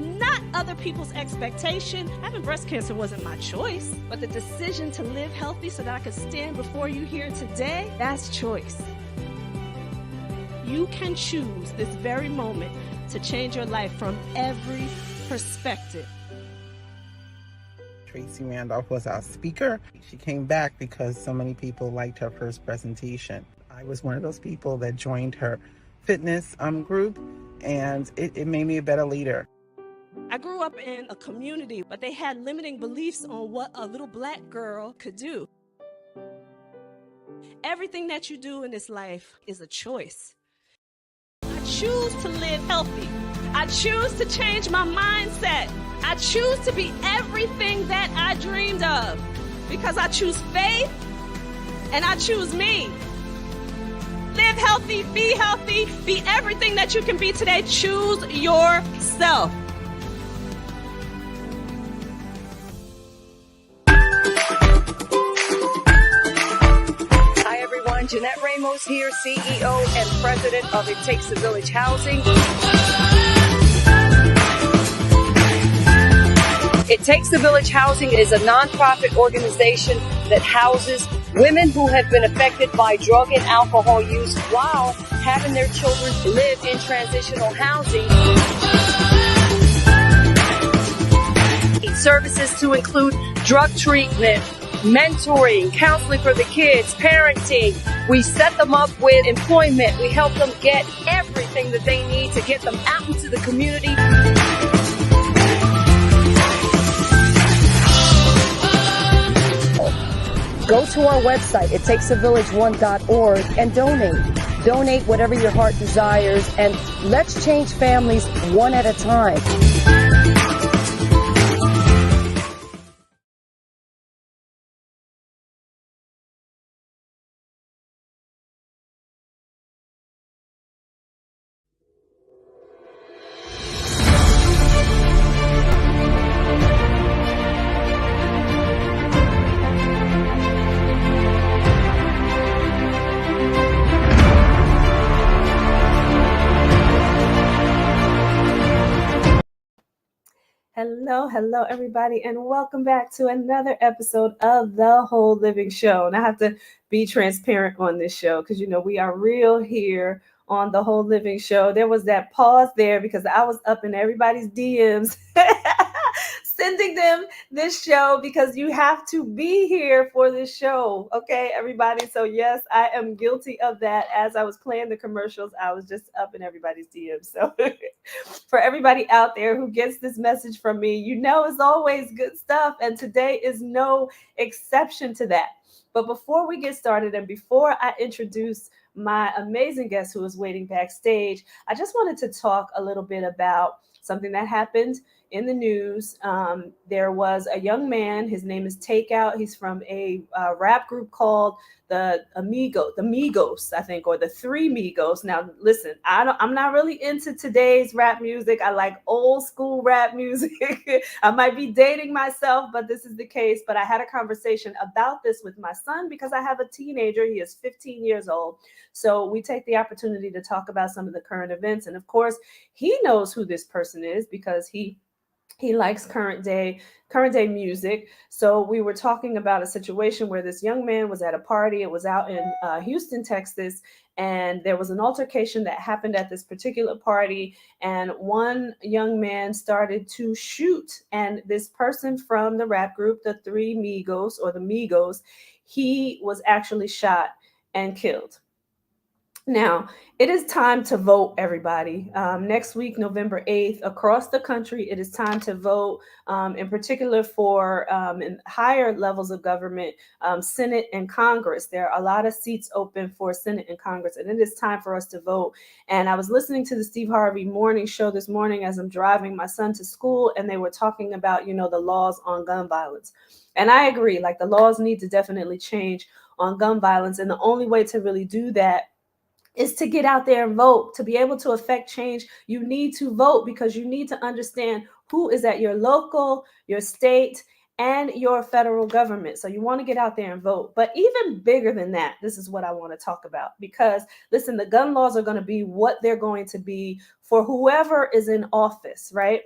not other people's expectation. Having breast cancer wasn't my choice, but the decision to live healthy so that I could stand before you here today, that's choice. You can choose this very moment to change your life from every perspective. Tracy Randolph was our speaker. She came back because so many people liked her first presentation. I was one of those people that joined her fitness group, and it made me a better leader. I grew up in a community, but they had limiting beliefs on what a little black girl could do. Everything that you do in this life is a choice. I choose to live healthy. I choose to change my mindset. I choose to be everything that I dreamed of because I choose faith and I choose me. Live healthy, be everything that you can be today. Choose yourself. Hi everyone, Jeanette Ramos here, CEO and President of It Takes a Village Housing. It Takes a Village Housing is a nonprofit organization that houses women who have been affected by drug and alcohol use while having their children live in transitional housing. Services to include drug treatment, mentoring, counseling for the kids, parenting. We set them up with employment. We help them get everything that they need to get them out into the community. Go to our website, ittakesavillage1.org, and donate. Donate whatever your heart desires, and let's change families one at a time. Hello, everybody, and welcome back to another episode of The Whole Living Show. And I have to be transparent on this show because, we are real here on The Whole Living Show. There was that pause there because I was up in everybody's DMs sending them this show because you have to be here for this show. Okay, everybody. So yes, I am guilty of that. As I was playing the commercials, I was just up in everybody's DMs. So for everybody out there who gets this message from me, it's always good stuff. And today is no exception to that. But before we get started and before I introduce my amazing guest who is waiting backstage, I just wanted to talk a little bit about something that happened in the news. There was a young man, his name is Takeout. He's from a rap group called the Migos, I think, or the Three Migos. Now, listen, I'm not really into today's rap music. I like old school rap music. I might be dating myself, but this is the case. But I had a conversation about this with my son because I have a teenager. He is 15 years old. So we take the opportunity to talk about some of the current events. And of course, he knows who this person is because he likes current day music. So we were talking about a situation where this young man was at a party. It was out in Houston, Texas, and there was an altercation that happened at this particular party. And one young man started to shoot. And this person from the rap group, the Three Migos or the Migos, he was actually shot and killed. Now, it is time to vote, everybody. Next week, November 8th, across the country, it is time to vote, in particular for in higher levels of government, Senate and Congress. There are a lot of seats open for Senate and Congress, and it is time for us to vote. And I was listening to the Steve Harvey morning show this morning as I'm driving my son to school, and they were talking about, the laws on gun violence. And I agree, the laws need to definitely change on gun violence. And the only way to really do that is to get out there and vote. To be able to affect change, you need to vote because you need to understand who is at your local, your state, and your federal government. So you want to get out there and vote. But even bigger than that, this is what I want to talk about. Because listen, the gun laws are going to be what they're going to be for whoever is in office, right?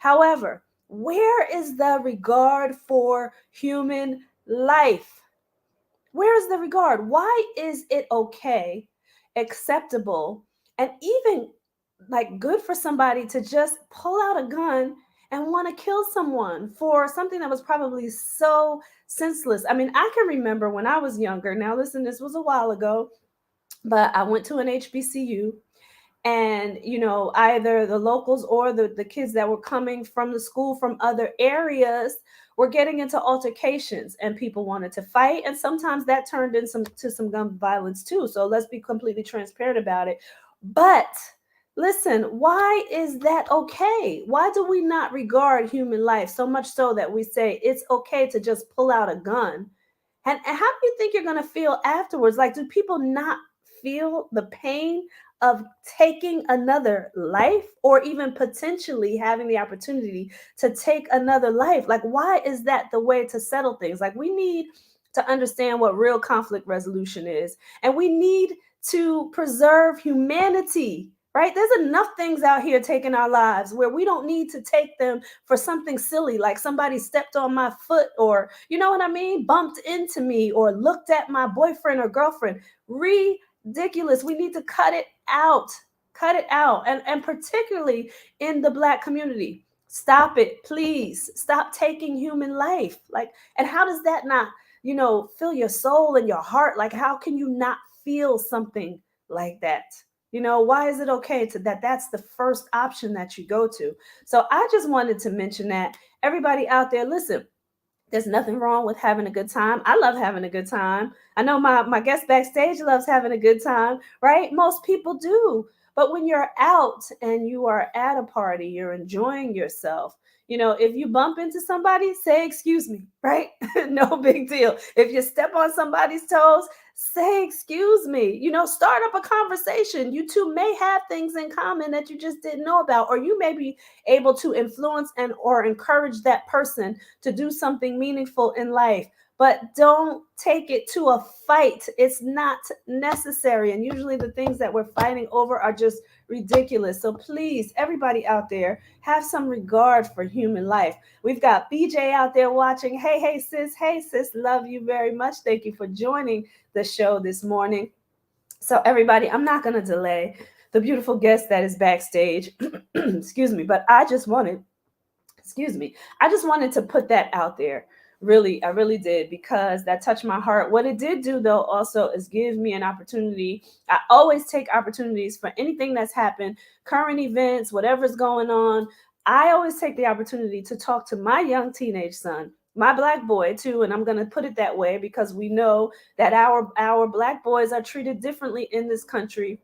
However, where is the regard for human life? Where is the regard? Why is it okay, acceptable, and even like good for somebody to just pull out a gun and want to kill someone for something that was probably so senseless? I mean, I can remember when I was younger. Now, listen, this was a while ago, but I went to an HBCU, and either the locals or the kids that were coming from the school from other areas were getting into altercations, and people wanted to fight, and sometimes that turned into some gun violence too. So let's be completely transparent about it. But listen, why is that okay? Why do we not regard human life so much so that we say it's okay to just pull out a gun? And how do you think you're going to feel afterwards? Like, do people not feel the pain of taking another life, or even potentially having the opportunity to take another life? Like, why is that the way to settle things? Like, we need to understand what real conflict resolution is, and we need to preserve humanity. Right? There's enough things out here taking our lives where we don't need to take them for something silly, like somebody stepped on my foot, or you know what I mean, bumped into me, or looked at my boyfriend or girlfriend. Ridiculous. We need to cut it out. Cut it out. And particularly in the Black community. Stop it, please. Stop taking human life. Like, and how does that not, fill your soul and your heart? Like, how can you not feel something like that? Why is it okay to that's the first option that you go to? So I just wanted to mention that. Everybody out there, listen, there's nothing wrong with having a good time. I love having a good time. I know my guest backstage loves having a good time, right? Most people do. But when you're out and you are at a party, you're enjoying yourself. If you bump into somebody, say excuse me, right? No big deal. If you step on somebody's toes, say excuse me. Start up a conversation. You two may have things in common that you just didn't know about, or you may be able to influence and or encourage that person to do something meaningful in life. But don't take it to a fight. It's not necessary. And usually the things that we're fighting over are just ridiculous. So please, everybody out there, have some regard for human life. We've got BJ out there watching. Hey, sis. Hey, sis. Love you very much. Thank you for joining the show this morning. So everybody, I'm not going to delay the beautiful guest that is backstage. Excuse me. But I just wanted to put that out there. Really, I really did, because that touched my heart. What it did do, though, also is give me an opportunity. I always take opportunities for anything that's happened, current events, whatever's going on. I always take the opportunity to talk to my young teenage son, my Black boy too. And I'm going to put it that way because we know that our Black boys are treated differently in this country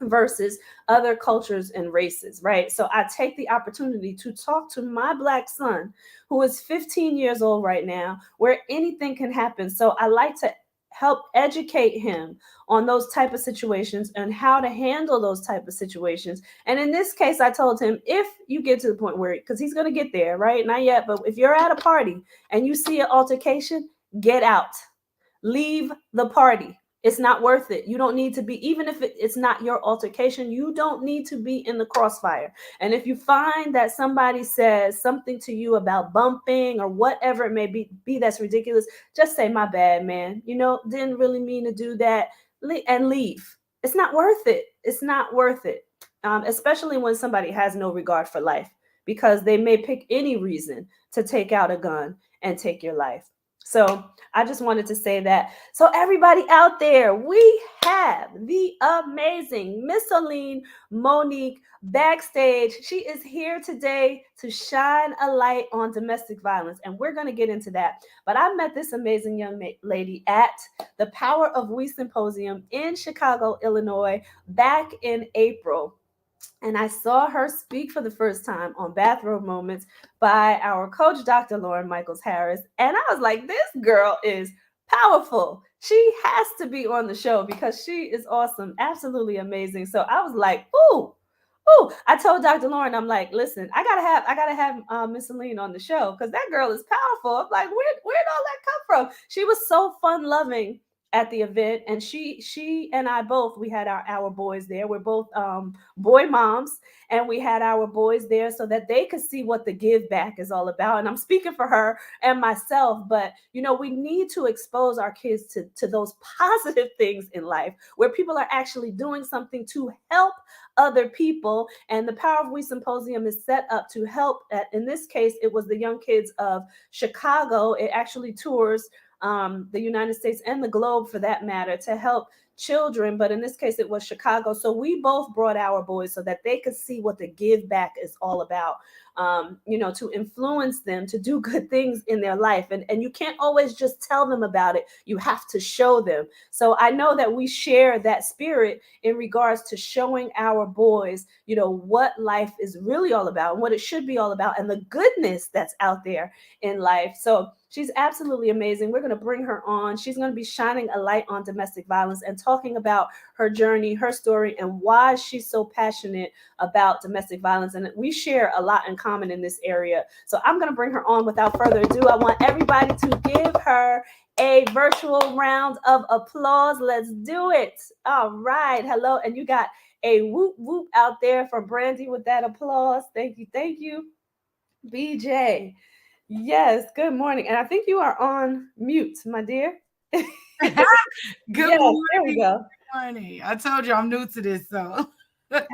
versus other cultures and races, right? So I take the opportunity to talk to my Black son, who is 15 years old right now, where anything can happen. So I like to help educate him on those type of situations and how to handle those type of situations. And in this case, I told him, if you get to the point where, because he's going to get there, right? Not yet, but if you're at a party and you see an altercation, get out. Leave the party. It's not worth it. You don't need to be, even if it's not your altercation, you don't need to be in the crossfire. And if you find that somebody says something to you about bumping or whatever it may be that's ridiculous, just say, my bad, man. Didn't really mean to do that, and leave. It's not worth it. It's not worth it. Especially when somebody has no regard for life, because they may pick any reason to take out a gun and take your life. So I just wanted to say that. So everybody out there, we have the amazing Mysoline Monique backstage. She is here today to shine a light on domestic violence, and we're going to get into that. But I met this amazing young lady at the Power of We Symposium in Chicago, Illinois, back in April. And I saw her speak for the first time on Bathrobe Moments by our coach, Dr. Lauren Michaels Harris. And I was like, this girl is powerful. She has to be on the show because she is awesome, absolutely amazing. So I was like, ooh. I told Dr. Lauren, I'm like, listen, I gotta have Miss Aline on the show because that girl is powerful. I'm like, where'd all that come from? She was so fun loving at the event, and she and I both, we had our boys there. We're both boy moms, and we had our boys there so that they could see what the give back is all about. And I'm speaking for her and myself, but we need to expose our kids to those positive things in life where people are actually doing something to help other people. And the Power of We Symposium is set up to help. In this case, it was the young kids of Chicago. It actually tours the United States and the globe, for that matter, to help children, but in this case it was Chicago. So we both brought our boys so that they could see what the give back is all about, to influence them to do good things in their life. And you can't always just tell them about it. You have to show them. So I know that we share that spirit in regards to showing our boys, what life is really all about and what it should be all about and the goodness that's out there in life. So she's absolutely amazing. We're going to bring her on. She's going to be shining a light on domestic violence and talking about her journey, her story, and why she's so passionate about domestic violence. And we share a lot in common in this area. So I'm going to bring her on without further ado. I want everybody to give her a virtual round of applause. Let's do it. All right. Hello. And you got a whoop whoop out there from Brandy with that applause. Thank you. Thank you, BJ. Yes, good morning. And I think you are on mute, my dear. Good Yes, morning. there we go. Good morning. I told you I'm new to this, so.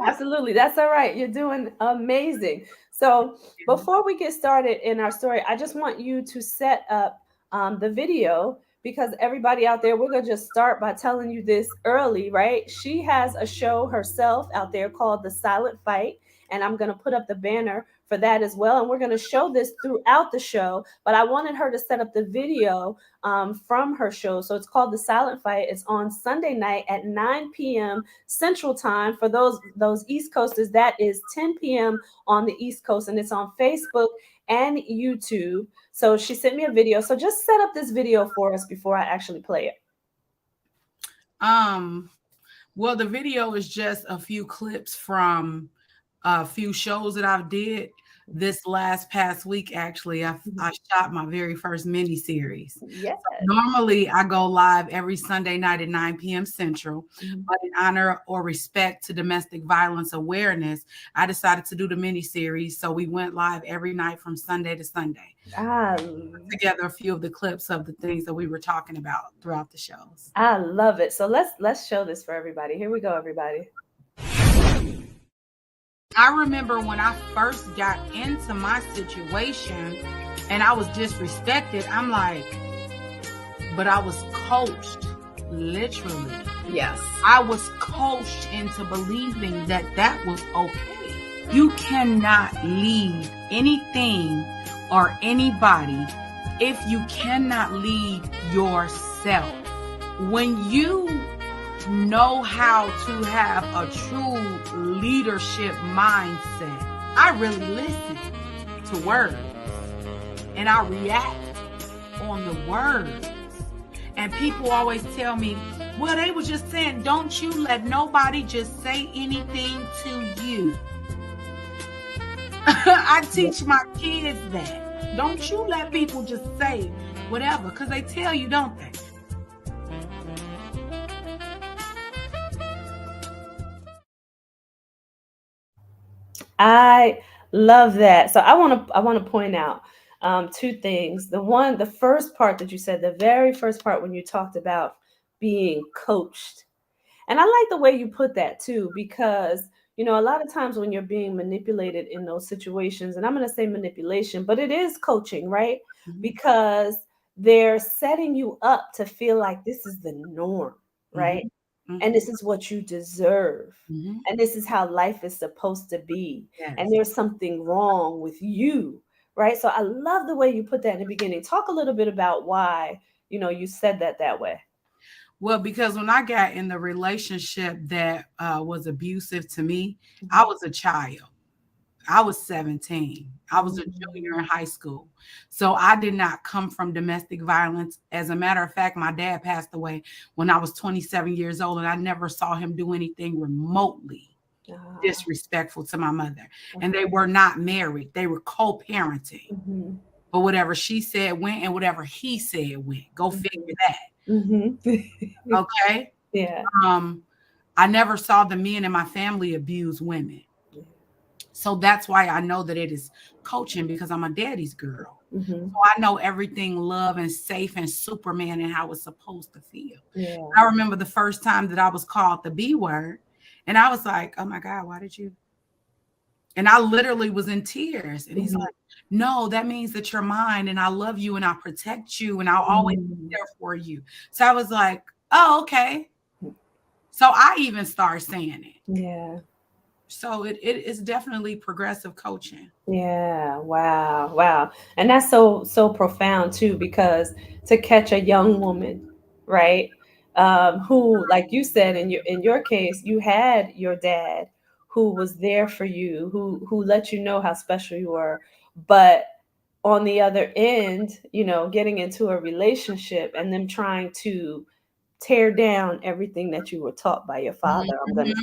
Absolutely. That's all right. You're doing amazing. So before we get started in our story, I just want you to set up the video, because everybody out there, we're going to just start by telling you this early, right? She has a show herself out there called The Silent Fight. And I'm going to put up the banner for that as well. And we're going to show this throughout the show. But I wanted her to set up the video from her show. So it's called The Silent Fight. It's on Sunday night at 9 p.m. Central Time. For those East Coasters, that is 10 p.m. on the East Coast. And it's on Facebook and YouTube. So she sent me a video. So just set up this video for us before I actually play it. Well, the video is just a few clips from a few shows that I've did this past week. Actually, I shot my very first mini series. Yes. So normally I go live every Sunday night at 9 p.m. Central, but in honor or respect to domestic violence awareness, I decided to do the mini series. So we went live every night from Sunday to Sunday. Put together a few of the clips of the things that we were talking about throughout the shows. I love it. So let's show this for everybody. Here we go, everybody. I remember when I first got into my situation and I was disrespected, I'm like, but I was coached, literally. Yes. I was coached into believing that was okay. You cannot lead anything or anybody if you cannot lead yourself. When you know how to have a true leadership mindset, I really listen to words and I react on the words. And people always tell me, well, they were just saying, don't you let nobody just say anything to you. I teach my kids that. Don't you let people just say whatever, because they tell you, don't they? I love that. So I want to point out two things. The first part that you said, the very first part when you talked about being coached. And I like the way you put that too, because, a lot of times when you're being manipulated in those situations, and I'm going to say manipulation, but it is coaching, right? Mm-hmm. Because they're setting you up to feel like this is the norm, right? Mm-hmm. And this is what you deserve. Mm-hmm. And this is how life is supposed to be. Yes. And there's something wrong with you, right? So I love the way you put that in the beginning. Talk a little bit about why, you said that way. Well, because when I got in the relationship that was abusive to me, I was a child. I was 17. I was a junior in high school. So I did not come from domestic violence. As a matter of fact, my dad passed away when I was 27 years old, and I never saw him do anything remotely disrespectful to my mother. Okay. And they were not married. They were co-parenting. Mm-hmm. But whatever she said went, and whatever he said went. Go figure that. Mm-hmm. Okay. Yeah. I never saw the men in my family abuse women. So that's why I know that it is coaching, because I'm a daddy's girl. Mm-hmm. So I know everything love and safe and Superman and how it's supposed to feel. Yeah. I remember the first time that I was called the B word, and I was like, oh my God, why did you? And I literally was in tears. And he's Mm-hmm. like, no, that means that you're mine and I love you and I'll protect you and I'll always be Mm-hmm. there for you. So I was like, oh, okay. So I even started saying it. Yeah. So it is definitely progressive coaching. Yeah, wow, wow. And that's so profound too, because to catch a young woman, right? Who, like you said, in your case, you had your dad who was there for you, who let you know how special you were. But on the other end, getting into a relationship and them trying to tear down everything that you were taught by your father, I'm gonna Mhm. say,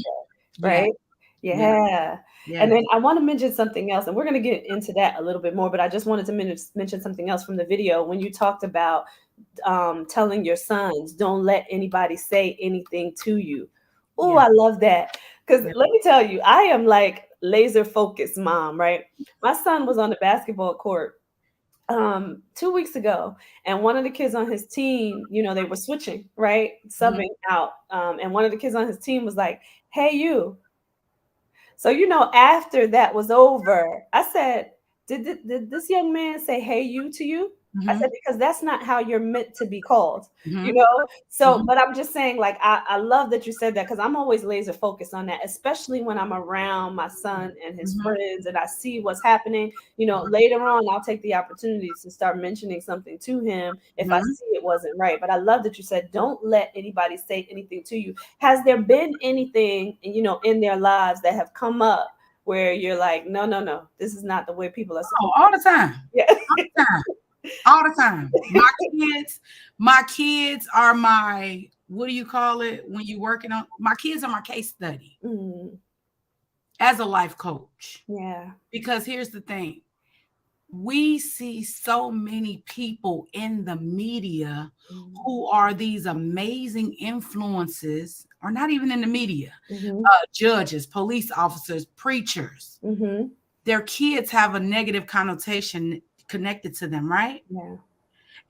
Yeah, right? yeah, Yeah. And yeah. then I want to mention something else, and we're going to get into that a little bit more, but I just wanted to mention something else from the video when you talked about telling your sons, don't let anybody say anything to you. Oh, Yeah. I love that. Because Yeah. let me tell you, I am like laser focused mom, right? My son was on the basketball court 2 weeks ago, and one of the kids on his team, they were switching, right, Mhm. subbing out, and one of the kids on his team was like, hey, you. So, after that was over, I said, did this young man say, hey, you to you? I said, Mhm. because that's not how you're meant to be called, you Mhm. know? So, Mhm. but I'm just saying, like, I love that you said that, because I'm always laser focused on that, especially when I'm around my son and his Mhm. friends and I see what's happening. Later on, I'll take the opportunity to start mentioning something to him if I Mhm. see it wasn't right. But I love that you said, don't let anybody say anything to you. Has there been anything, in their lives that have come up where you're like, no, no, no, this is not the way people are Oh, supposed all the time. to? Yeah. All the time. All the time. My kids are my, what do you call it when you working on, my kids are my case study Mm, as a life coach. yeah. Because here's the thing. We see so many people in the media Mm, who are these amazing influences, or not even in the media, mhm, judges, police officers, preachers. mhm, Their kids have a negative connotation connected to them, right? yeah.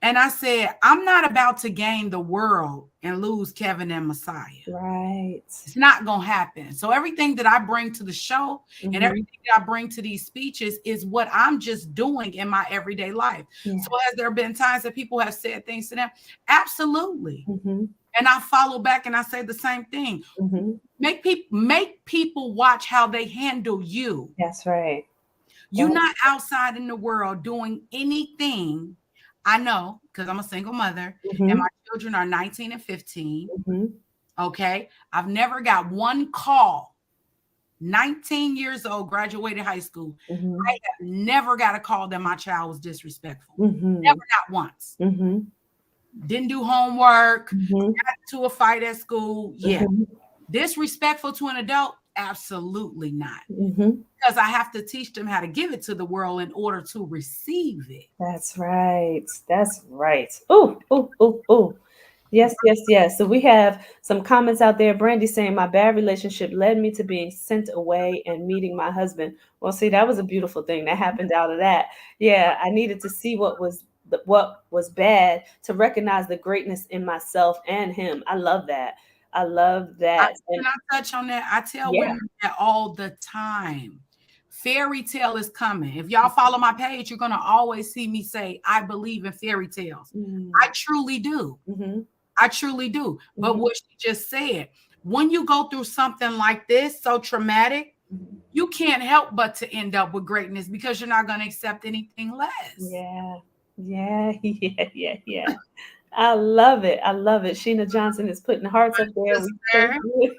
And I said, I'm not about to gain the world and lose Kevin and Messiah. Right. It's not going to happen. So everything that I bring to the show and Mhm, everything that I bring to these speeches is what I'm just doing in my everyday life. So yeah. has there been times that people have said things to them? Absolutely. Mhm, And I follow back and I say the same thing. mhm. Make people watch how they handle you. That's right. You're That's not outside in the world doing anything. I know, because I'm a single mother and mhm, my children are 19 and 15. mhm, Okay. I've never got one call. 19 years old, graduated high school. I mhm, have never got a call that my child was disrespectful. Never, mhm, not once. mhm, Didn't do homework, mhm, got into a fight at school. Yeah. mhm, Disrespectful to an adult? Absolutely not. mhm. Because I have to teach them how to give it to the world in order to receive it. That's right. That's right. Oh, oh, oh, oh. Yes, yes, yes. So we have some comments out there. Brandy saying my bad relationship led me to being sent away and meeting my husband. Well, see, that was a beautiful thing that happened out of that. Yeah, I needed to see what was bad to recognize the greatness in myself and him. I love that. I love that. And Can I touch on that? I tell yeah. women that all the time. Fairy tale is coming. If y'all follow my page, you're going to always see me say, I believe in fairy tales. I Mm, truly do. mhm, I truly do. But mhm, what she just said, when you go through something like this, so traumatic, mhm. you can't help but to end up with greatness because you're not going to accept anything less. Yeah. Yeah, yeah, yeah, yeah. I love it. I love it. Sheena Johnson is putting hearts up there. We thank Sister. you.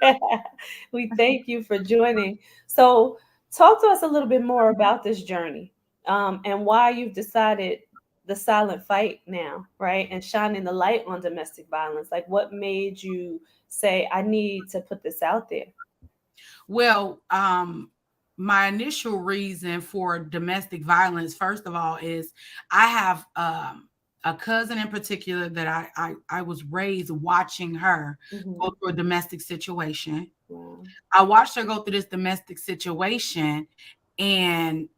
We thank you for joining. So, talk to us a little bit more about this journey, and why you've decided the silent fight now, right? And shining the light on domestic violence. Like, what made you say, I need to put this out there? Well, my initial reason for domestic violence, first of all, is I have a cousin in particular that I was raised watching her go through a domestic situation. Wow. I watched her go through this domestic situation, and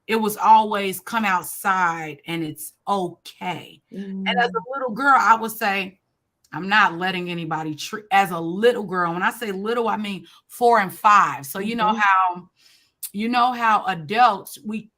it was always come outside and it's okay. And as a little girl, I would say, I'm not letting anybody treat as a little girl. When I say little, I mean 4 and 5. So you know how adults we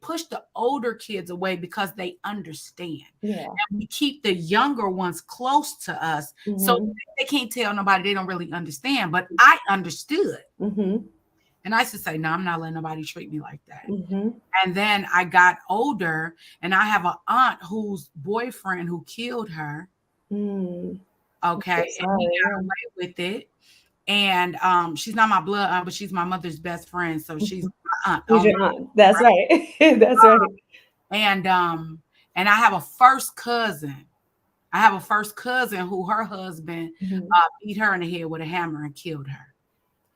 push the older kids away because they understand. Yeah. And we keep the younger ones close to us. So they can't tell nobody, they don't really understand. But I understood. And I used to say, no, I'm not letting nobody treat me like that. And then I got older, and I have an aunt whose boyfriend who killed her. Okay. And he got away with it. And she's not my blood aunt, but she's my mother's best friend. So she's my aunt. She's your aunt. That's right. That's right. And I have a first cousin. I have a first cousin who her husband beat her in the head with a hammer and killed her.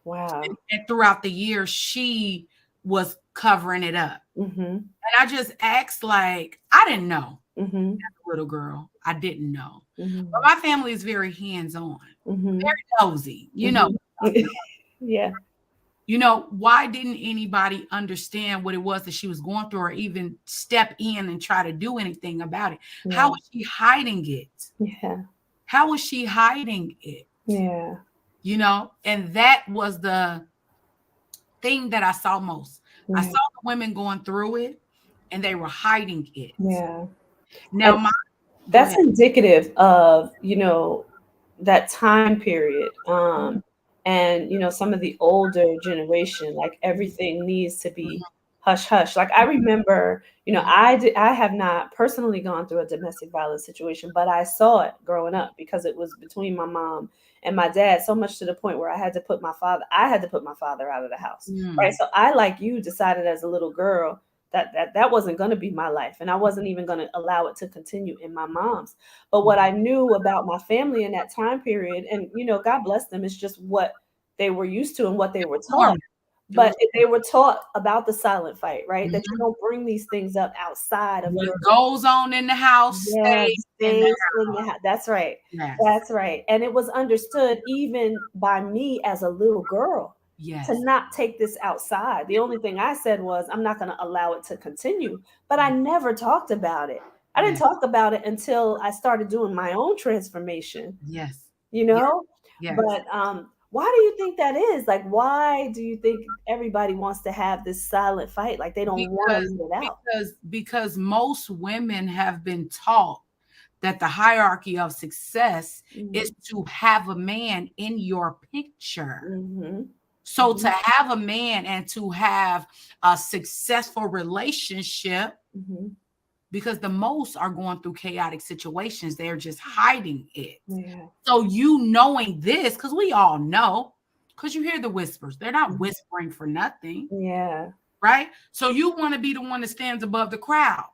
Wow. And throughout the years, she was covering it up. And I just asked, like, I didn't know. As a little girl, I didn't know. But my family is very hands-on, very nosy, you know. Yeah. You know, why didn't anybody understand what it was that she was going through or even step in and try to do anything about it? Yeah. How was she hiding it? Yeah. How was she hiding it? Yeah. You know, and that was the thing that I saw most. I saw the women going through it and they were hiding it. Yeah. Now, that's indicative of, you know, that time period. And, you know, some of the older generation, like everything needs to be hush hush. Like I remember, you know, I have not personally gone through a domestic violence situation, but I saw it growing up because it was between my mom and my dad, so much to the point where I had to put my father out of the house. Right. So I, like you, decided as a little girl that wasn't going to be my life. And I wasn't even going to allow it to continue in my mom's. But what I knew about my family in that time period, and, you know, God bless them, it's just what they were used to and what they were taught. But they were taught about the silent fight, right? That you don't bring these things up outside of what goes on in the house. Stays in the house. That's right. Yes. That's right. And it was understood even by me as a little girl. Yes. To not take this outside. The only thing I said was, I'm not going to allow it to continue. But I never talked about it. I didn't talk about it until I started doing my own transformation. Yes. You know? Yes. But why do you think that is? Like, why do you think everybody wants to have this silent fight? Like they don't want to leave it out. Because most women have been taught that the hierarchy of success is to have a man in your picture. So to have a man and to have a successful relationship, because the most are going through chaotic situations, they're just hiding it. Yeah. So you knowing this, because we all know, because you hear the whispers, they're not whispering for nothing. Yeah. Right? So you want to be the one that stands above the crowd.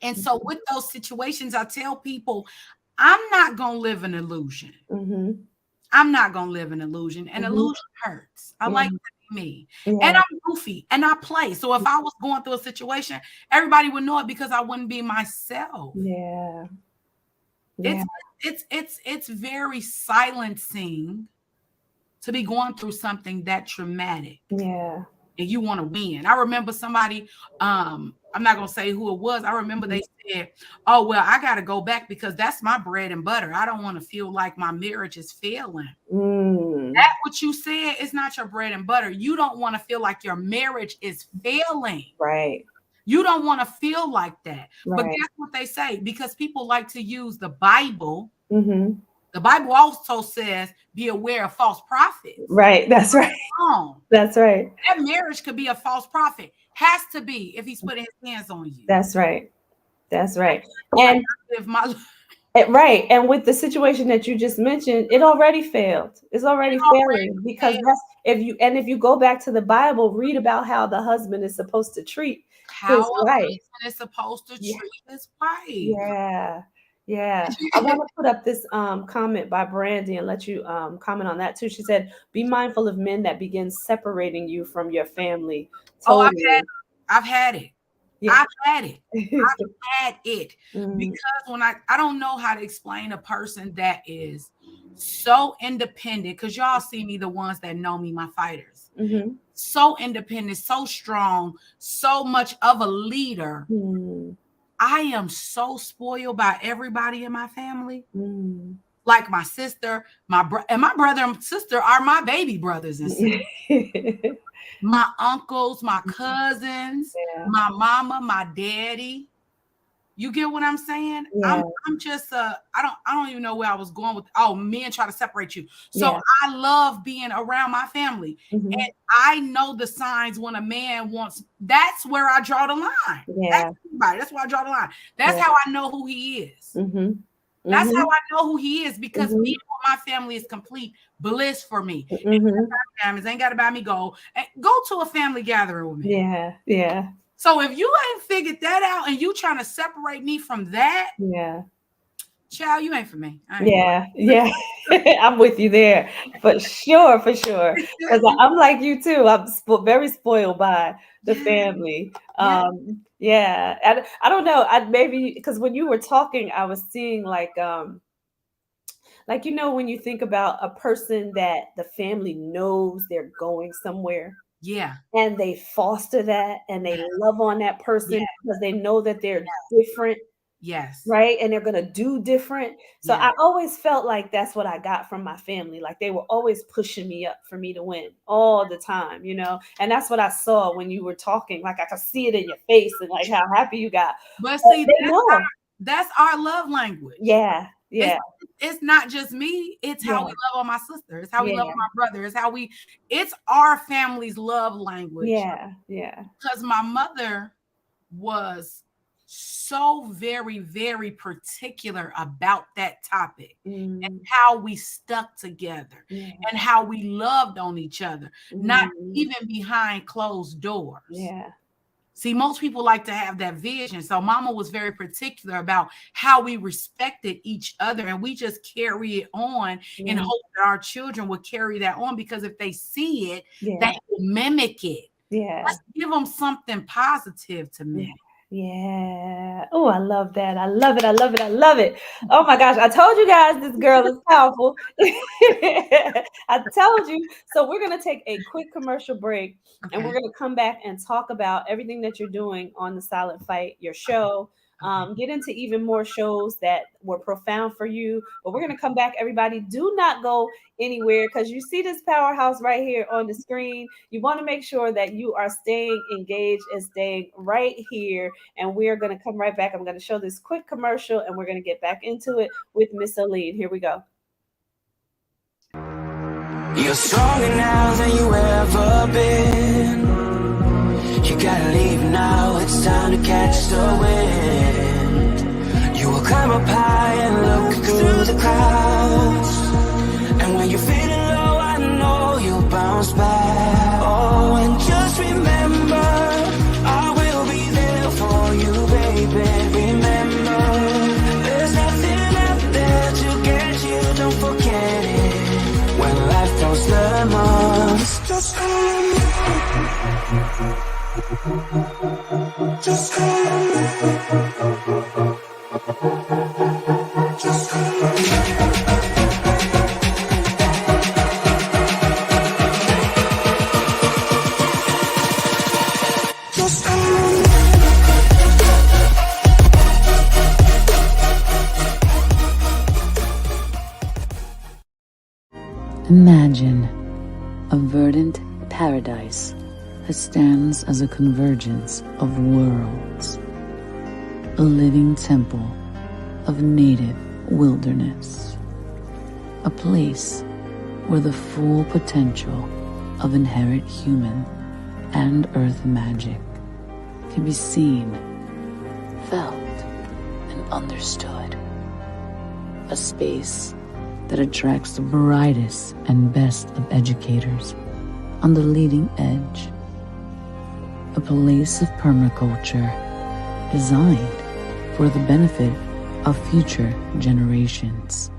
And so with those situations, I tell people, I'm not going to live an illusion. I'm not going to live an illusion. An illusion hurts. I like to be me. And I'm goofy and I play. So if I was going through a situation, everybody would know it because I wouldn't be myself. Yeah. It's very silencing to be going through something that traumatic. Yeah. And you want to win. I remember somebody, I'm not going to say who it was. I remember they said, oh, well, I got to go back because that's my bread and butter. I don't want to feel like my marriage is failing. That what you said is not your bread and butter. You don't want to feel like your marriage is failing. Right. You don't want to feel like that. Right. But that's what they say, because people like to use the Bible. The Bible also says, be aware of false prophets. Right. That's right. That's right. That marriage could be a false prophet. Has to be if he's putting his hands on you. That's right. That's right. And right. And with the situation that you just mentioned, it already failed. It's already failing because if you go back to the Bible, read about how the husband is supposed to treat his wife. Is supposed to treat his wife. Yeah. Yeah. I want to put up this comment by Brandy and let you comment on that too. She said, be mindful of men that begin separating you from your family. Totally. Oh, I've had it. Yeah. I've had it. I've had it. Mm. Because when I don't know how to explain a person that is so independent, because y'all see me, the ones that know me, my fighters. Mm-hmm. So independent, so strong, so much of a leader. Mm. I am so spoiled by everybody in my family. Mm. Like my sister, my brother and sister are my baby brothers and sisters. My uncles, my cousins, Yeah. my mama, my daddy. You get what I'm saying? Yeah. I'm just I don't even know where I was going with. Men try to separate you. So Yeah. I love being around my family. Mm-hmm. And I know the signs when a man wants. That's where I draw the line. Yeah. That's where I draw the line. That's how I know who he is. Mm-hmm. That's Mm-hmm. how I know who he is, because Mm-hmm. being with my family is complete bliss for me. Mm-hmm. Ain't got to buy me gold. And go to a family gathering with me. Yeah. Yeah. So if you ain't figured that out and you trying to separate me from that, Yeah. child, you ain't for me. Yeah. Yeah. I'm with you there for sure. For sure. Because I'm like you too. I'm very spoiled by the family. Yeah. I don't know. I maybe because when you were talking, I was seeing like when you think about a person that the family knows they're going somewhere. Yeah. And they foster that and they love on that person Yeah. because they know that they're different. Yes. Right. And they're going to do different. So Yeah. I always felt like that's what I got from my family. Like they were always pushing me up for me to win all the time, and that's what I saw when you were talking. Like I could see it in your face and like how happy you got. But see, they know. That's our love language. Yeah. Yeah. It's not just me. It's how we love on my sister. It's how we love on my brother. It's our family's love language. Yeah. Yeah. Because my mother was so very, very particular about that topic and how we stuck together and how we loved on each other, not even behind closed doors. Yeah. See, most people like to have that vision. So mama was very particular about how we respected each other, and we just carry it on and hope that our children will carry that on, because if they see it, they will mimic it. Yeah. Let's give them something positive to mimic. Yeah. Oh, I love that. I love it. I love it. I love it. Oh my gosh. I told you guys this girl is powerful. I told you. So we're going to take a quick commercial break and we're going to come back and talk about everything that you're doing on The Silent Fight, your show. Get into even more shows that were profound for you. But we're going to come back, everybody. Do not go anywhere, because you see this powerhouse right here on the screen. You want to make sure that you are staying engaged and staying right here. And we're going to come right back. I'm going to show this quick commercial and we're going to get back into it with Mysoline. Here we go. You're stronger now than you ever been. You gotta leave now, it's time to catch the wind. You will climb up high and look through the clouds. And when you're feeling low, I know you'll bounce back. Oh, and just remember, I will be there for you, baby. Remember, there's nothing out there to get you, don't forget it. When life throws lemons, just call me. Just call me. Just call me. Imagine a verdant paradise that stands as a convergence of worlds, a living temple of native wilderness, a place where the full potential of inherent human and earth magic can be seen, felt, and understood. A space that attracts the brightest and best of educators on the leading edge. A place of permaculture designed for the benefit of future generations.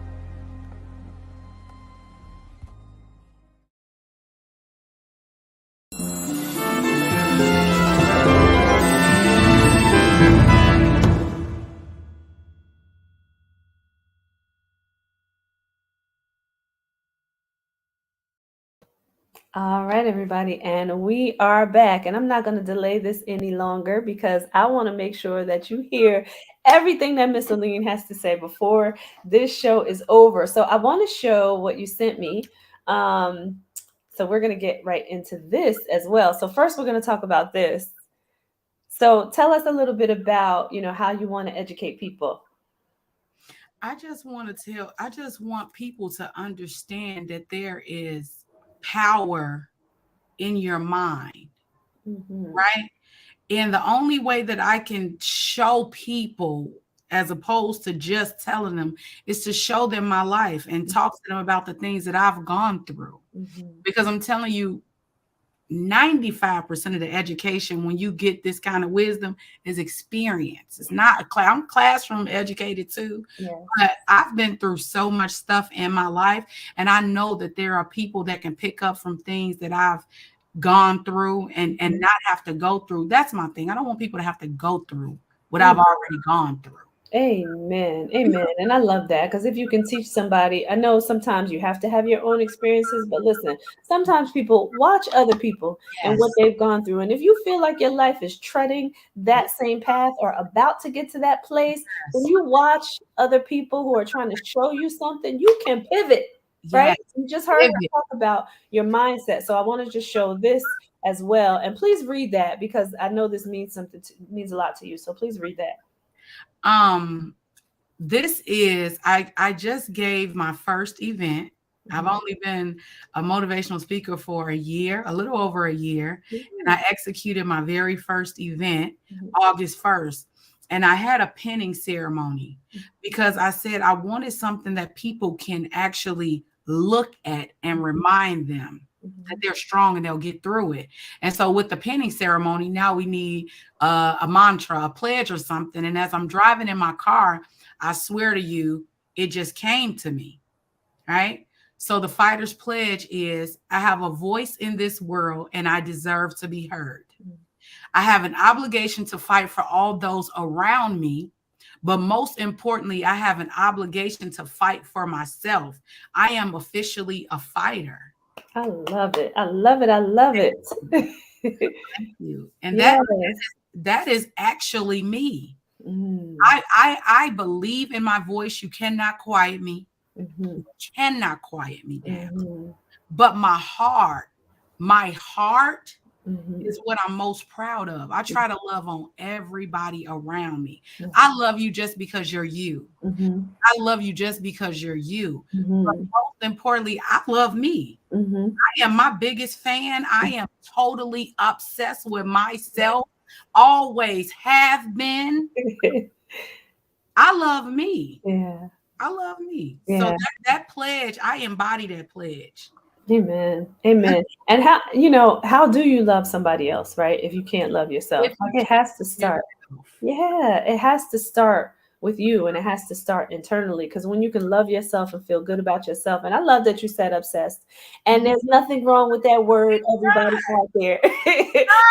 All right, everybody, and we are back. And I'm not going to delay this any longer because I want to make sure that you hear everything that Miss Aline has to say before this show is over. So I want to show what you sent me. Um, so we're going to get right into this as well. So first, we're going to talk about this. So tell us a little bit about, how you want to educate people. I just want people to understand that there is power in your mind, Mm-hmm. right? And the only way that I can show people, as opposed to just telling them, is to show them my life and talk to them about the things that I've gone through. Mm-hmm. Because I'm telling you, 95% of the education, when you get this kind of wisdom, is experience. It's not a class. I'm classroom educated too, Yes. but I've been through so much stuff in my life, and I know that there are people that can pick up from things that I've gone through and not have to go through. That's my thing. I don't want people to have to go through what I've already gone through. Amen. Amen. And I love that because if you can teach somebody, I know sometimes you have to have your own experiences, but listen, sometimes people watch other people and what Yes. they've gone through. And if you feel like your life is treading that same path or about to get to that place, when Yes. you watch other people who are trying to show you something, you can pivot, right? Yes. You just heard her Pivot. talk about your mindset. So I want to just show this as well. And please read that because I know this means means a lot to you. So please read that. Um, this is I just gave my first event. I've Mhm. only been a motivational speaker for a year, a little over a year, and Mhm. I executed my very first event Mhm. August 1st. And I had a pinning ceremony because I said I wanted something that people can actually look at and remind them that Mhm. they're strong and they'll get through it. And so with the pinning ceremony, now we need a mantra, a pledge or something. And as I'm driving in my car, I swear to you, it just came to me, right? So the fighter's pledge is I have a voice in this world and I deserve to be heard. I have an obligation to fight for all those around me. But most importantly, I have an obligation to fight for myself. I am officially a fighter. I love it. I love it. I love it. Thank you. And Yes. that is actually me. Mm. I believe in my voice. You cannot quiet me. Mhm. You cannot quiet me down. Mhm. But my heart Mhm. is what I'm most proud of. I try to love on everybody around me. Mhm. I love you just because you're you. Mhm. I love you just because you're you. But Mhm. most importantly, I love me. Mhm. I am my biggest fan. I am totally obsessed with myself. Always have been. I love me. Yeah. I love me. So Yeah. that pledge, I embody that pledge. Amen. Amen. And how do you love somebody else, right? If you can't love yourself. If Like you it can has to love start. yourself. Yeah, it has to start with you and it has to start internally because when you can love yourself and feel good about yourself, and I love that you said obsessed, and there's nothing wrong with that word, everybody out there.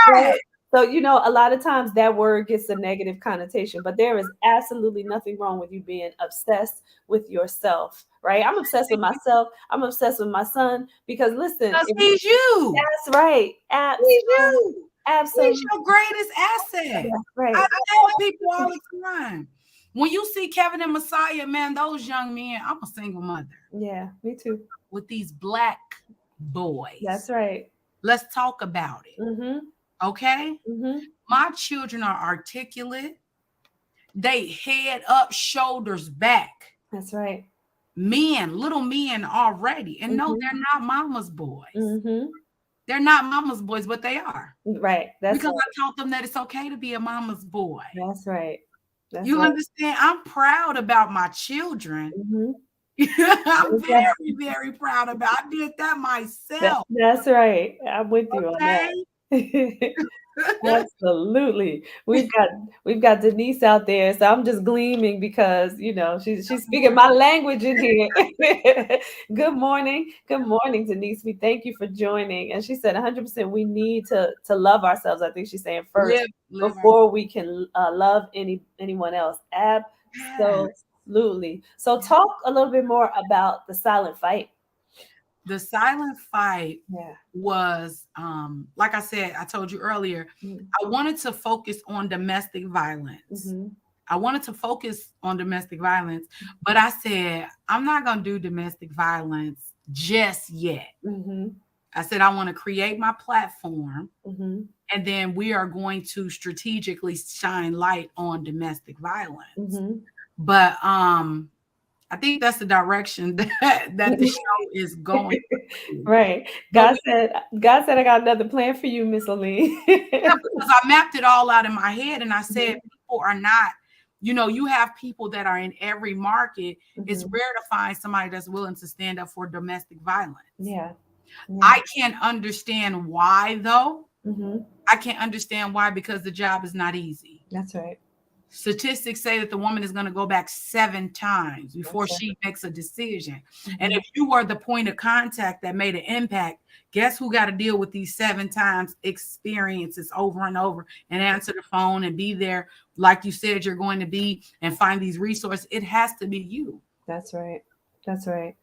Right? So, a lot of times that word gets a negative connotation, but there is absolutely nothing wrong with you being obsessed with yourself, right? I'm obsessed with myself. I'm obsessed with my son because listen, Because he's you. that's right. He's you. He's Absolutely. your greatest asset. That's right. I tell people all the time. When you see Kevin and Messiah, man, those young men, I'm a single mother Yeah, me too. with these black That's boys. right. Let's talk about it. Mm-hmm. Okay? Mm-hmm. My children are articulate. They head up, shoulders back. That's right. Men, little men already. And no, Mm-hmm. they're not mama's boys. Mm-hmm. They're not mama's boys, but they are. Right. That's Because right. I taught them that it's okay to be a mama's boy. That's right. That's You right. understand? I'm proud about my children. Mm-hmm. I'm very, very proud about. I did that myself. That's right. I'm with you on Okay. that. Absolutely. We've got Denise out there, so I'm just gleaming because she's speaking my language in here. Good morning. Good morning, Denise. We thank you for joining. And she said 100% we need to love ourselves. I think she's saying first Live our before we can love anyone else. yes. Absolutely. So talk a little bit more about the silent fight. The silent fight Yeah. was, like I said, I told you earlier, I wanted to focus on domestic violence. I wanted to focus on domestic violence, but I said, I'm not going to do domestic violence just yet. I said, I want to create my platform, and then we are going to strategically shine light on domestic violence. But I think that's the direction that the show is going. Right. God said, I got another plan for you, Miss Aline. Yeah, because I mapped it all out in my head, and I said people are not, you have people that are in every market. It's rare to find somebody that's willing to stand up for domestic violence. Yeah. I can't understand why, though. I can't understand why, because the job is not easy. That's right. Statistics say that the woman is going to go back 7 times before she makes a decision. And if you were the point of contact that made an impact, guess who got to deal with these 7 times experiences over and over and answer the phone and be there like you said you're going to be and find these resources? It has to be you. That's right. That's right.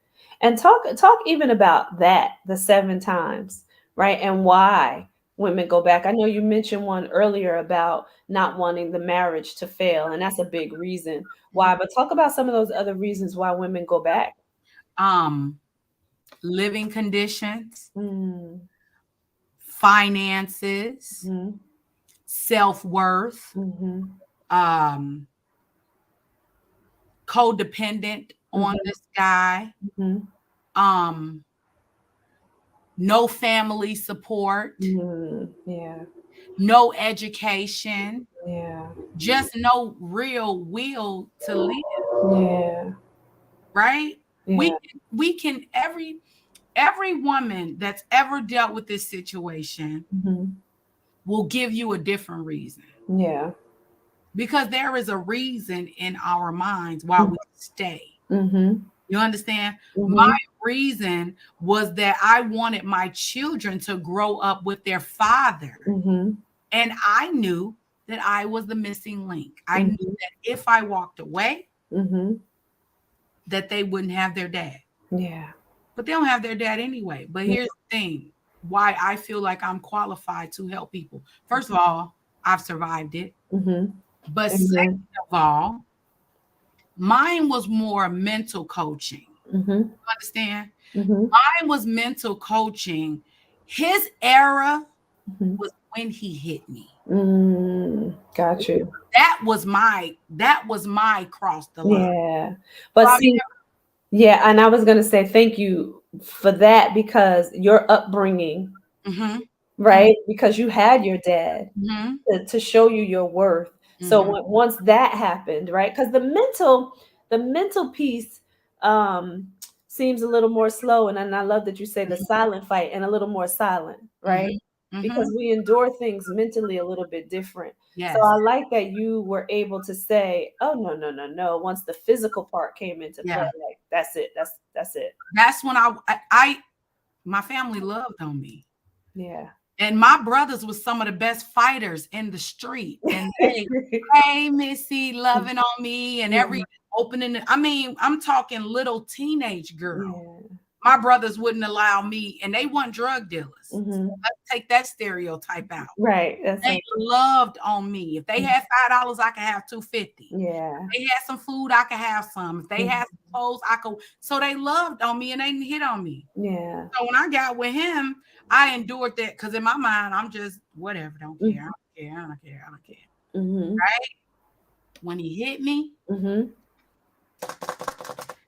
And talk even about that, the 7 times, right? And why women go back. I know you mentioned one earlier about not wanting the marriage to fail, and that's a big reason why. But talk about some of those other reasons why women go back. Living conditions, finances, self-worth, codependent on this guy, no family support, no education, just no real will to live. Right? We can every woman that's ever dealt with this situation will give you a different reason. Because there is a reason in our minds why we stay. You understand? My reason was that I wanted my children to grow up with their father. And I knew that I was the missing link. I knew that if I walked away, that they wouldn't have their dad. But they don't have their dad anyway. But here's the thing, why I feel like I'm qualified to help people. First of all, I've survived it. But second of all, mine was more mental coaching. You understand? Mine was mental coaching. His era was when he hit me. Got you. That was my cross the line. Yeah. But see, and I was going to say thank you for that, because your upbringing, right? Because you had your dad to show you your worth. So once that happened, right? Because the mental piece seems a little more slow. And I love that you say the silent fight, and a little more silent, right? Because we endure things mentally a little bit different. So I like that you were able to say, oh, no. Once the physical part came into play, like that's it. That's it. That's when my family loved on me. Yeah. And my brothers was some of the best fighters in the street. And they, hey, Missy, loving on me, and every opening. I mean, I'm talking little teenage girl. My brothers wouldn't allow me, and they weren't drug dealers. Let's take that stereotype out. Right. They loved on me. If they had $5, I could have $2.50. Yeah. If they had some food, I could have some. If they had some clothes, I could. So they loved on me, and they didn't hit on me. Yeah. So when I got with him, I endured that, because in my mind, I'm just whatever. Don't care. I don't care. Right? When he hit me,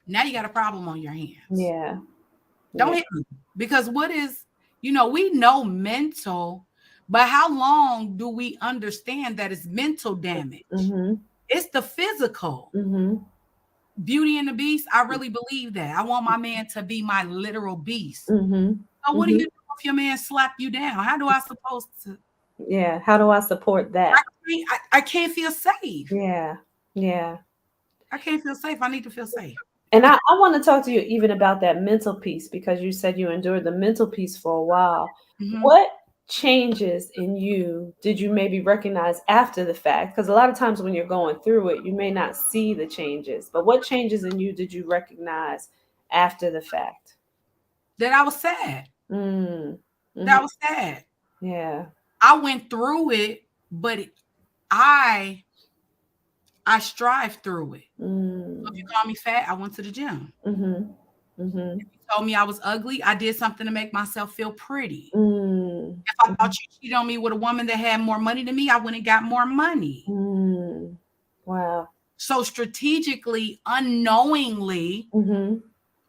now you got a problem on your hands. Yeah. Don't hit me. Because we know mental, but how long do we understand that it's mental damage? It's the physical. Beauty and the Beast, I really believe that. I want my man to be my literal beast. So what do you do if your man slap you down? How do I supposed to? Yeah. How do I support that? I can't feel safe. Yeah. I can't feel safe. I need to feel safe. And I want to talk to you even about that mental piece, because you said you endured the mental piece for a while. What changes in you did you maybe recognize after the fact? Because a lot of times when you're going through it, you may not see the changes. But what changes in you did you recognize after the fact? that I was sad. Mm. That Mhm. was sad. Yeah. I went through it, but I strive through it. So if you Mm. call me fat, I went to the gym. Mhm. Mhm. If you told me I was ugly, I did something to make myself feel pretty. Mm. If I thought you cheated on me with a woman that had more money than me, I went and got more money. Mm. Wow. So strategically, unknowingly, Mhm.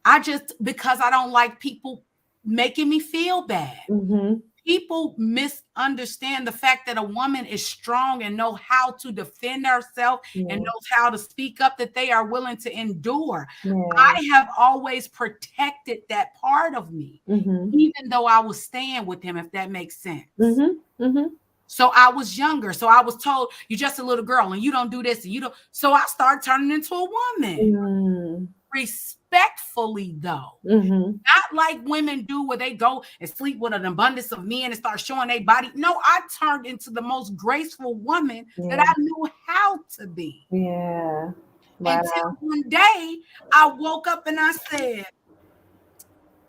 I just, because I don't like people making me feel bad. Mhm. People misunderstand the fact that a woman is strong and know how to defend herself and Yeah. knows how to speak up, that they are willing to endure. Yeah. I have always protected that part of me, Mhm. even though I was staying with him, if that makes sense. Mhm. Mhm. So I was younger. So I was told, you're just a little girl and you don't do this and you don't. So I started turning into a woman. Mm. Respectfully, though. Mhm. Not like women do where they go and sleep with an abundance of men and start showing their body. No, I turned into the most graceful woman that Yeah. I knew how to be. Yeah. Until Wow. one day I woke up and I said,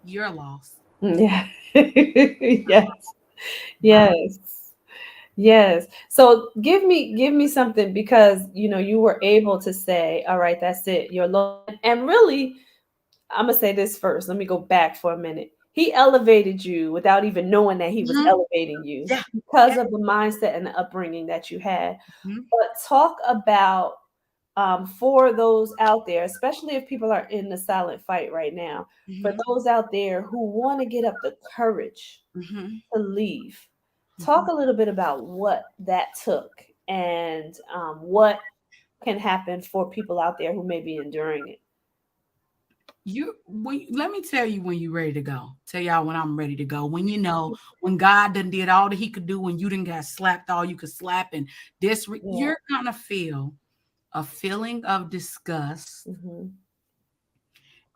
you're lost. Yeah. Yes. Yes. Yes. So give me something, because you were able to say, all right, that's it. You're low. And really, I'm gonna say this first. Let me go back for a minute. He elevated you without even knowing that he was Mhm. elevating you, Yeah. because Yeah. of the mindset and the upbringing that you had. Mhm. But talk about, for those out there, especially if people are in the silent fight right now, for Mhm. those out there who want to get up the courage Mhm. to leave. Talk Mhm. a little bit about what that took, and what can happen for people out there who may be enduring it. Let me tell you when you're ready to go. Tell y'all when I'm ready to go. When God done did all that he could do, when you done got slapped all you could slap, and Yeah. you're gonna feel a feeling of disgust, Hmm.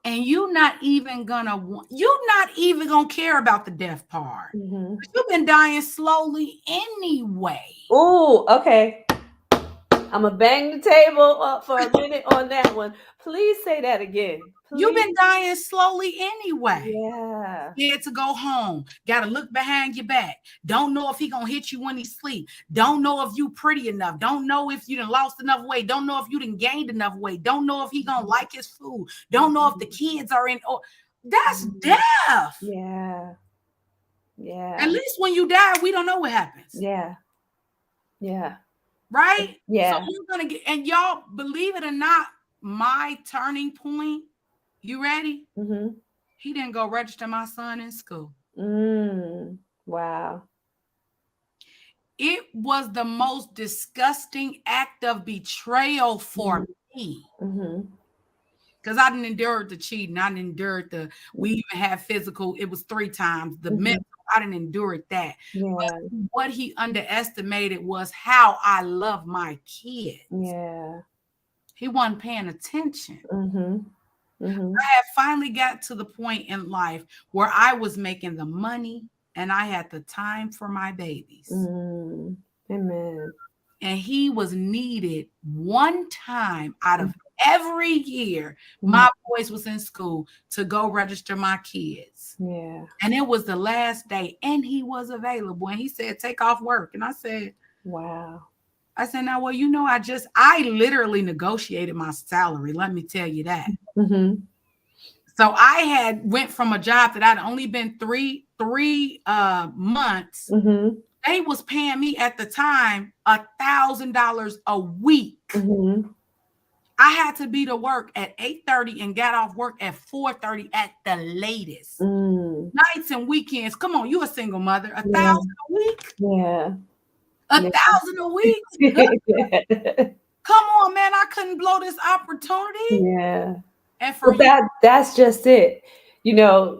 and you're not even gonna care about the death part. Hmm. You've been dying slowly anyway. Ooh, okay. I'm gonna bang the table up for a minute on that one. Please say that again. You've Please. been dying slowly anyway. Yeah. Scared to go home. Got to look behind your back. Don't know if he gonna hit you when he sleep. Don't know if you pretty enough. Don't know if you done lost enough weight. Don't know if you done gained enough weight. Don't know if he gonna like his food. Don't know if the kids are in. Oh, that's Mhm. death. Yeah. At Yeah. least when you die, we don't know what happens, Yeah. Yeah. right? So Yeah. you're gonna get, and y'all believe it or not, my turning point. You ready? Hmm. He didn't go register my son in school. Mm. Wow. It was the most disgusting act of betrayal for me, Hmm. because I didn't endure the cheating. I didn't endure we even had physical. It was 3 times the Hmm. mental. I didn't endure that. Yeah. But what he underestimated was how I love my kids. Yeah. He wasn't paying attention. Mhm. Mhm. I had finally got to the point in life where I was making the money and I had the time for my babies. Mm. Amen. And he was needed one time out Mhm. of every year my boys was in school to go register my kids. Yeah. And it was the last day and he was available and he said, take off work. And Wow. I said, now, well, I literally negotiated my salary. Let me tell you that. Mhm. So I had went from a job that I'd only been three months. Mhm. They was paying me at the time $1,000 a week. Mhm. I had to be to work at 8:30 and got off work at 4:30 at the latest. Mm. Nights and weekends. Come on, you a single mother. A Yeah. thousand a week? Yeah. A Yeah. thousand a week? Come on, man. I couldn't blow this opportunity. Yeah. And for But you, that's just it.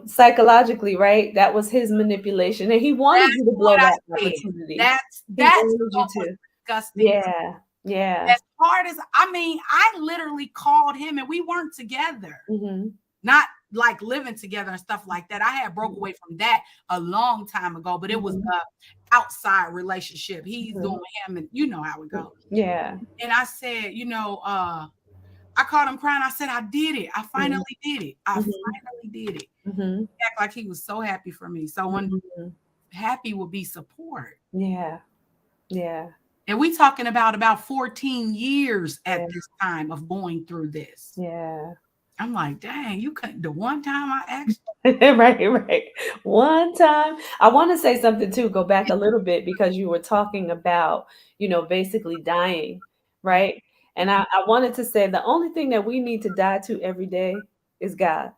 Psychologically, right? That was his manipulation, and he wanted that's you to blow what I that said. opportunity. That's He wanted you what was to. disgusting. Yeah. Yeah. As hard as I literally called him and we weren't together. Mhm. Not like living together and stuff like that. I had broke away from that a long time ago, but it was Mhm. a outside relationship. He's Mhm. doing him and you know how it goes. Yeah. And I said, I called him crying. I said, I did it. I finally did it. I finally did it. Mm-hmm. Act like he was so happy for me. So when Mm-hmm. happy would be support. Yeah. Yeah. And we talking about 14 years at Yeah. this time of going through this. Yeah. I'm like, dang, you couldn't. The one time I asked, Right. One time, I want to say something too, go back a little bit because you were talking about, basically dying, right? And I wanted to say the only thing that we need to die to every day is God.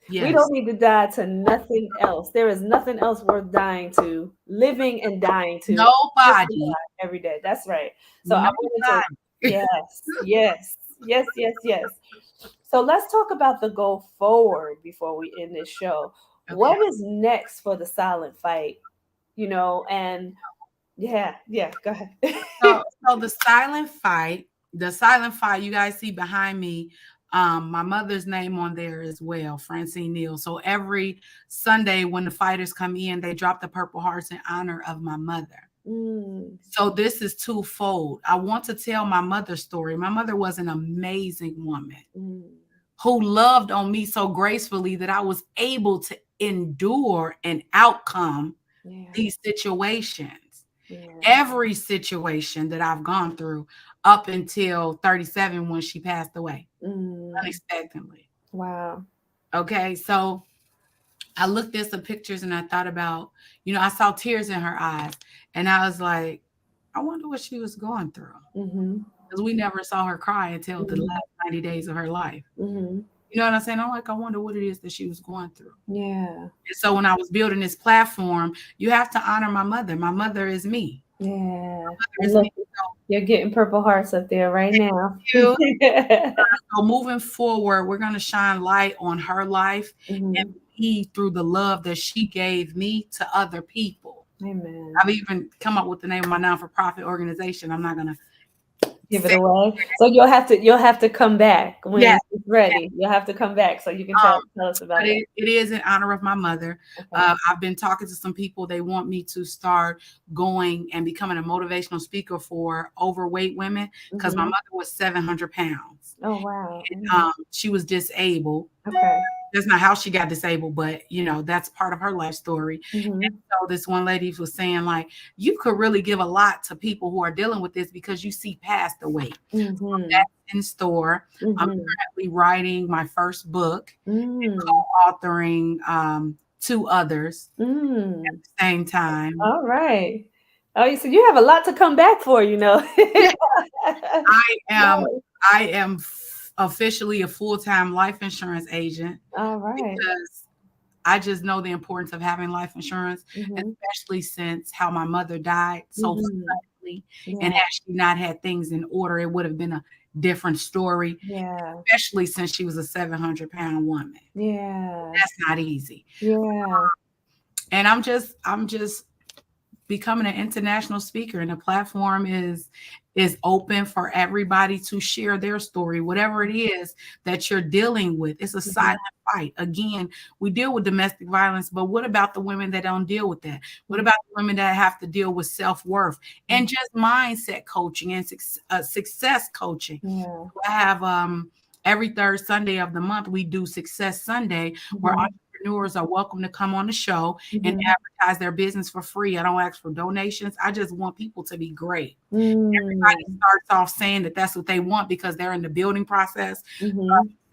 We yes, don't need to die to nothing else. There is nothing else worth dying to, living and dying to nobody, every day. That's right. So I wanted to, nobody. yes, yes, yes, yes, yes. So let's talk about the go forward before we end this show. Okay. What is next for the silent fight? And yeah, go ahead. So the silent fight you guys see behind me, my mother's name on there as well, Francine Neal. So every Sunday when the fighters come in, they drop the Purple Hearts in honor of my mother. So this is twofold. I want to tell my mother's story. My mother was an amazing woman who loved on me so gracefully that I was able to endure and outcome these situations. Every situation that I've gone through up until 37 when she passed away unexpectedly. Wow. Okay, so I looked at some pictures and I thought about, I saw tears in her eyes, and I was like, I wonder what she was going through. Because we never saw her cry until the last 90 days of her life. You know what I'm saying? I'm like, I wonder what it is that she was going through. Yeah. And so when I was building this platform, you have to honor my mother. My mother is me. Yeah. Is Look, me. you're getting Purple Hearts up there right now. So moving forward, we're going to shine light on her life and be through the love that she gave me to other people. Amen. I've even come up with the name of my non-for-profit organization. I'm not going to give it away. So you'll have to come back when it's ready. You'll have to come back so you can tell us about it. It is in honor of my mother. Okay. I've been talking to some people. They want me to start going and becoming a motivational speaker for overweight women because my mother was 700 pounds. Oh, wow. And, she was disabled. Okay. That's not how she got disabled, but that's part of her life story. And so this one lady was saying, like, you could really give a lot to people who are dealing with this because you see past the weight. So that's in store. I'm currently writing my first book and co-authoring 2 others at the same time. All right. Oh, so you have a lot to come back for, I am officially a full-time life insurance agent. All right. Because I just know the importance of having life insurance, especially since how my mother died so suddenly. And had she not had things in order, it would have been a different story. Yeah. Especially since she was a 700-pound woman. Yeah. That's not easy. Yeah. And I'm just becoming an international speaker, and the platform is open for everybody to share their story, whatever it is that you're dealing with. It's a silent fight. Again, we deal with domestic violence, but what about the women that don't deal with that? What about the women that have to deal with self-worth and just mindset coaching and success coaching? Yeah. I have every third Sunday of the month, we do Success Sunday, where entrepreneurs are welcome to come on the show and advertise their business for free. I don't ask for donations. I just want people to be great. Everybody starts off saying that that's what they want because they're in the building process.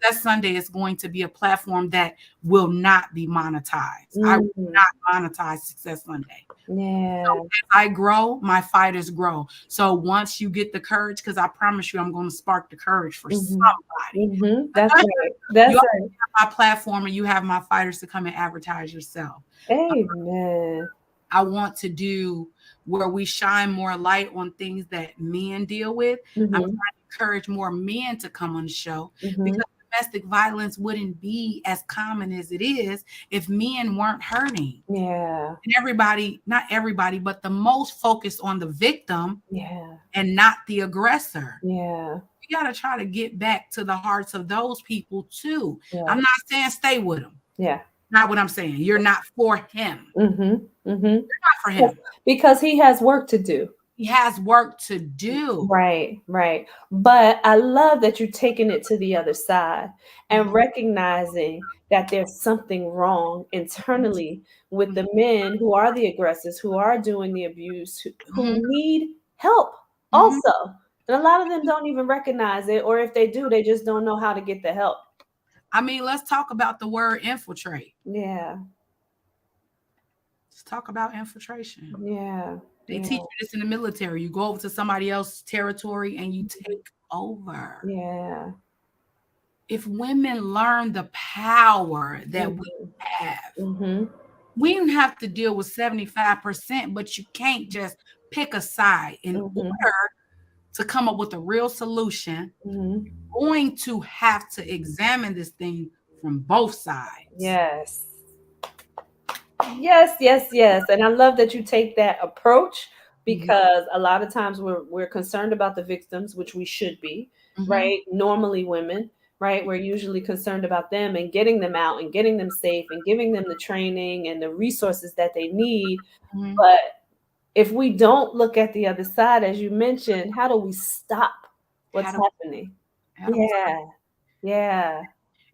That Sunday is going to be a platform that will not be monetized. I will not monetize Success Sunday. Yeah. So as I grow, my fighters grow. So once you get the courage, because I promise you, I'm going to spark the courage for somebody. That's right. That's you right. have my platform and you have my fighters to come and advertise yourself. Amen. I want to do where we shine more light on things that men deal with. I'm trying to encourage more men to come on the show because domestic violence wouldn't be as common as it is if men weren't hurting. Yeah. And everybody, not everybody, but the most focused on the victim and not the aggressor. Yeah. We got to try to get back to the hearts of those people too. I'm not saying stay with them. Yeah. Not what I'm saying. You're not for him. You're not for him. Because he has work to do. He has work to do. Right, right. But I love that you're taking it to the other side and Mhm. recognizing that there's something wrong internally with Mhm. the men who are the aggressors, who are doing the abuse, who Mhm. need help Mhm. also. And a lot of them don't even recognize it, or if they do, they just don't know how to get the help. I mean, let's talk about the word infiltrate. Yeah, Let's talk about infiltration. yeah, They yeah, teach you this in the military. You go over to somebody else's territory and you take over. yeah. If women learn the power that we Mm-hmm. have, Mm-hmm. we don't have to deal with 75%, but you can't just pick a side. In Mm-hmm. order to come up with a real solution, Mm-hmm. going to have to examine this thing from both sides. Yes. Yes, yes, yes. And I love that you take that approach Mhm, because a lot of times we're concerned about the victims, which we should be, mhm, right? Normally women, right? We're usually concerned about them and getting them out and getting them safe and giving them the training and the resources that they need. mhm. But if we don't look at the other side, as you mentioned, how do we stop How what's do happening? how do we Yeah, yeah.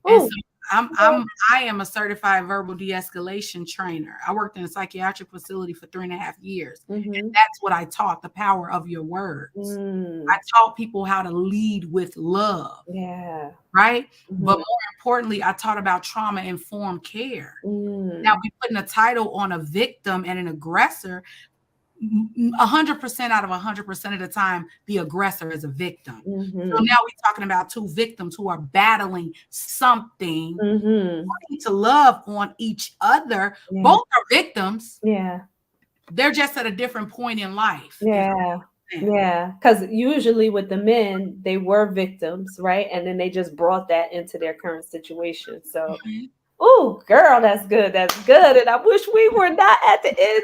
And so Oh, I am a certified verbal de-escalation trainer. I worked in a psychiatric facility for 3.5 years. And mm-hmm. that's what I taught, the power of your words. I Mm, taught people how to lead with love, yeah. right? But Mm-hmm. more importantly, I taught about trauma-informed care. Now, Mm, we putting a title on a victim and an aggressor. 100% out of 100% of the time, the aggressor is a victim. So mhm, now we're talking about two victims who are battling something, mhm. wanting to love on each other. Yeah, Both are victims. yeah, They're just at a different point in life. If yeah, that makes sense. yeah. Because usually with the men, they were victims, right? And then they just brought that into their current situation. So, Mhm. oh, girl, that's good. That's good. And I wish we were not at the end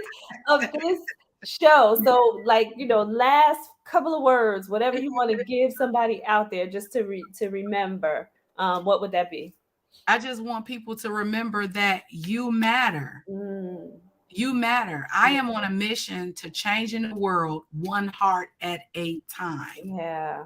of this show. So, like, last couple of words, whatever you want to give somebody out there, just to remember, what would that be? I just want people to remember that you matter. Mm, You matter. I am on a mission to change in the world one heart at a time. yeah.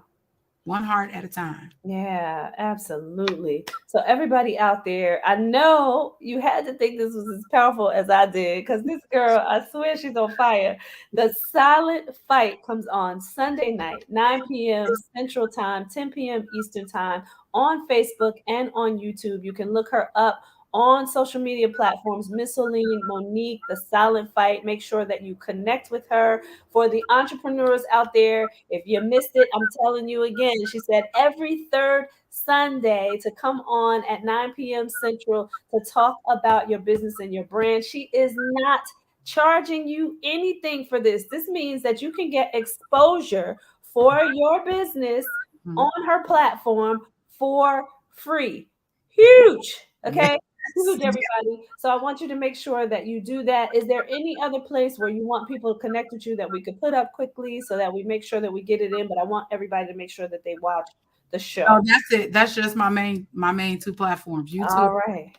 One heart at a time. Yeah, absolutely. So everybody out there, I know you had to think this was as powerful as I did because this girl, I swear she's on fire. The Silent Fight comes on Sunday night, 9 p.m. Central Time, 10 p.m. Eastern Time on Facebook and on YouTube. You can look her up on social media platforms, Mysoline Monique, The Silent Fight. Make sure that you connect with her. For the entrepreneurs out there, if you missed it, I'm telling you again. She said every third Sunday to come on at 9 p.m. Central to talk about your business and your brand. She is not charging you anything for this. This means that you can get exposure for your business Mhm. on her platform for free. Huge. Yes. Okay. Huge, everybody. So I want you to make sure that you do that. Is there any other place where you want people to connect with you that we could put up quickly so that we make sure that we get it in? But I want everybody to make sure that they watch the No, show. that's it. That's just my main two platforms, YouTube. All right.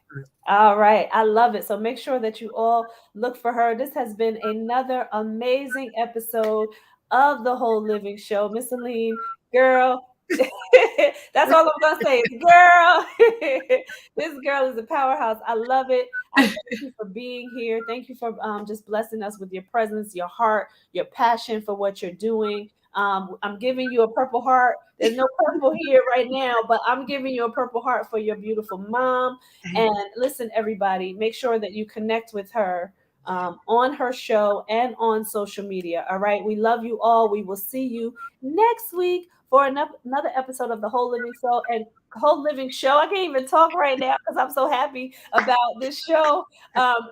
All right. I love it. So make sure that you all look for her. This has been another amazing episode of the Whole Living Show. Miss Aline, girl, that's all I'm going to say is girl. This girl is a powerhouse. I love it. I thank you for being here. Thank you for just blessing us with your presence, your heart, your passion for what you're doing. I'm giving you a purple heart. There's no purple here right now, but I'm giving you a purple heart for your beautiful mom. Thank And listen, everybody, make sure that you connect with her on her show and on social media. All right. We love you all. We will see you next week for another episode of the Whole Living Show and Whole Living Show. I can't even talk right now because I'm so happy about this show.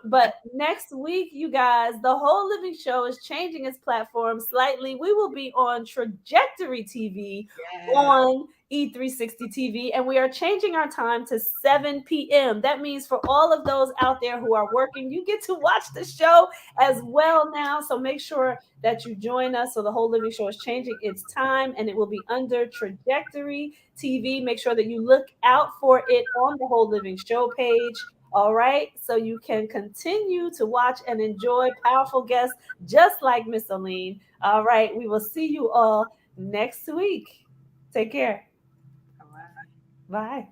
But next week, you guys, the Whole Living Show is changing its platform slightly. We will be on Trajectory TV Yeah. on E360 TV, and we are changing our time to 7 p.m. That means for all of those out there who are working, you get to watch the show as well now. So make sure that you join us. So the Whole Living Show is changing its time, and it will be under Trajectory TV. Make sure that you look out for it on the Whole Living Show page. All right. So you can continue to watch and enjoy powerful guests just like Mysoline. All right. We will see you all next week. Take care. All right. Bye.